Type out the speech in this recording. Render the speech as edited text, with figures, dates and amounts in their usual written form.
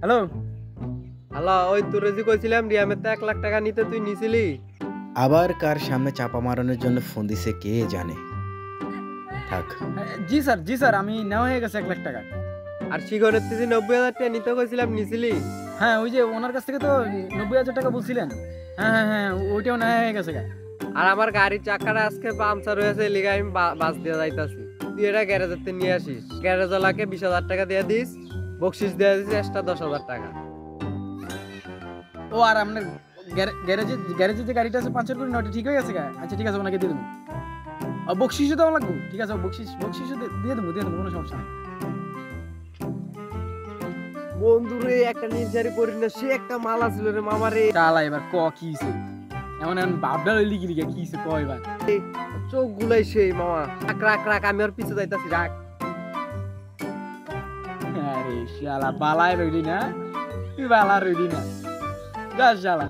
Hello. Hello, ওই তোরে যে কইছিলাম রিয়ামের তো 1 লাখ টাকা নিতে তুই নিছিলি? আবার কার সামনে চাপা মারানোর জন্য ফোন দিছে কে জানে। থাক। জি স্যার আমি নেওয়া হয়ে গেছে 1 লাখ টাকা। আর শিখনের তুই যে 90,000 টাকা নিতে কইছিলাম নিছিলি? হ্যাঁ ওই যে ওনার কাছ থেকে তো 90,000 টাকা বলছিলেন। হ্যাঁ ওইটাও নেওয়া হয়ে গেছে। আর আমার গাড়ির চাকাটা আজকে পাংচার হয়েছে লিগা আমি বাস দিয়ে যাইতাছি। তুই এটা গ্যারেজেতে নিয়ে আসিস। গ্যারেজওয়ালাকে 20,000 টাকা দিয়ে দিস, বকশিস দিয়ে দিস এক্সট্রা 10,000 টাকা। ও আর আপনার গ্যারেজে যে গাড়িটা আছে পাঞ্চার করে নয়টা ঠিক হয়ে গেছে। আচ্ছা ঠিক আছে ওনাকে দিয়ে দেবো। বকশিসও দেওয়া লাগবে। ঠিক আছে বকশিসও দিয়ে দেবো কোনো সমস্যা নেই। বন্ধুরে একটা নির্জারি করি না, সে একটা মালা ছিল রে মামারে। চালা এবার কি হইছে? এমন বাপডা লইলি কি কি হইছে ক এবার? চোখ গুলাই সেই মামা। রাখ আমি আর পিছে যাইতাছি রাখ। আরে শালা বালায় রইলি না, তুই বালা রইলি না, যা শালা।